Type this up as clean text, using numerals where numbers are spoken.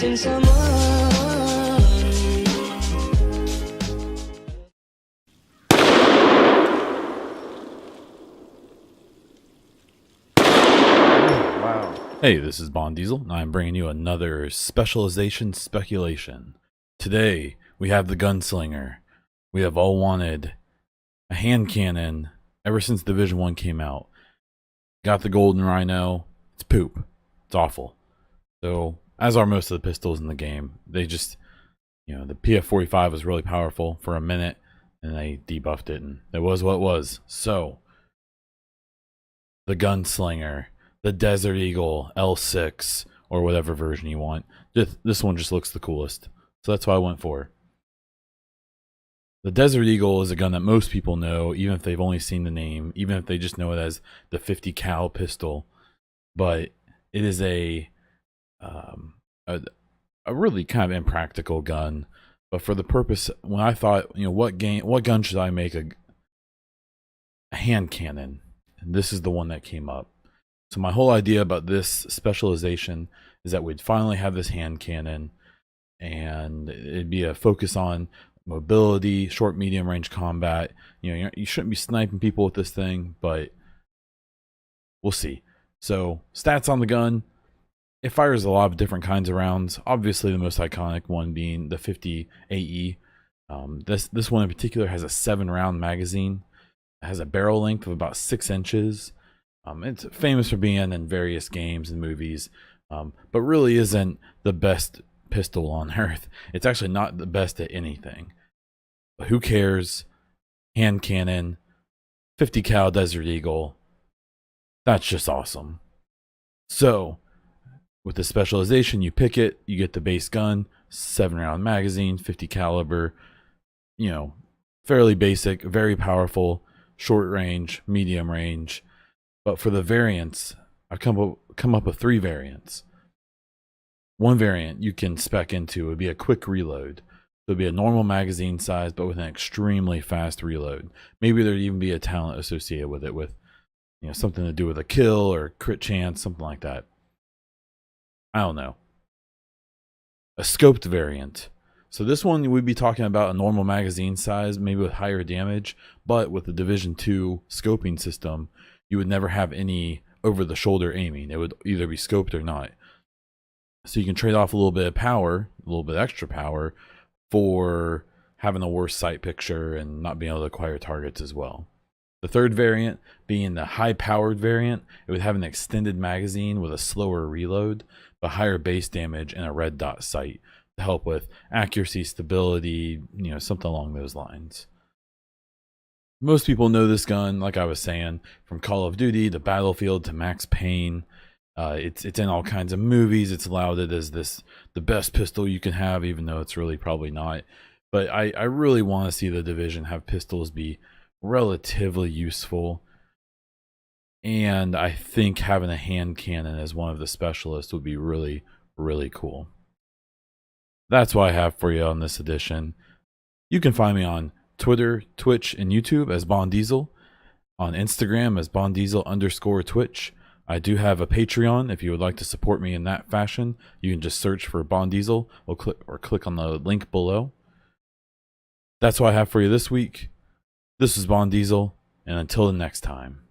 missing someone. Hey, this is Bond Diesel, and I'm bringing you another Specialization speculation. Today, we have the Gunslinger. We have all wanted a hand cannon ever since Division 1 came out. Got the Golden Rhino. It's poop. It's awful. So, as are most of the pistols in the game, they just, the PF-45 was really powerful for a minute, and they debuffed it, and it was what it was. So, the Gunslinger. The Desert Eagle L6 or whatever version you want. This one just looks the coolest. So that's what I went for. The Desert Eagle is a gun that most people know, even if they've only seen the name, even if they just know it as the 50 cal pistol. But it is a really kind of impractical gun. But for the purpose, when I thought, what gun should I make a hand cannon? And this is the one that came up. So my whole idea about this specialization is that we'd finally have this hand cannon, and it'd be a focus on mobility, short, medium range combat. You shouldn't be sniping people with this thing, but we'll see. So stats on the gun: it fires a lot of different kinds of rounds. Obviously, the most iconic one being the 50 AE. This one in particular has a 7-round magazine. It has a barrel length of about 6 inches. It's famous for being in various games and movies, but really isn't the best pistol on earth. It's actually not the best at anything. But who cares? Hand cannon, 50 cal Desert Eagle. That's just awesome. So, with the specialization, you pick it, you get the base gun, 7-round magazine, 50 caliber, fairly basic, very powerful, short range, medium range. But for the variants, I've come up with 3 variants. One variant you can spec into would be a quick reload. So it'd be a normal magazine size, but with an extremely fast reload. Maybe there'd even be a talent associated with it, with something to do with a kill or crit chance, something like that. I don't know. A scoped variant. So this one we'd be talking about a normal magazine size, maybe with higher damage, but with the Division 2 scoping system, you would never have any over-the-shoulder aiming. It would either be scoped or not. So you can trade off a little bit of power, a little bit extra power, for having a worse sight picture and not being able to acquire targets as well. The third variant, being the high-powered variant, it would have an extended magazine with a slower reload, but higher base damage and a red dot sight to help with accuracy, stability, something along those lines. Most people know this gun, like I was saying, from Call of Duty to Battlefield to Max Payne. It's in all kinds of movies. It's lauded as the best pistol you can have, even though it's really probably not. But I really want to see the Division have pistols be relatively useful. And I think having a hand cannon as one of the specialists would be really, really cool. That's what I have for you on this edition. You can find me on Twitter, Twitch, and YouTube as Bond Diesel. On Instagram as BondDiesel_Twitch. I do have a Patreon. If you would like to support me in that fashion, you can just search for Bond Diesel or click on the link below. That's what I have for you this week. This is Bond Diesel, and until the next time.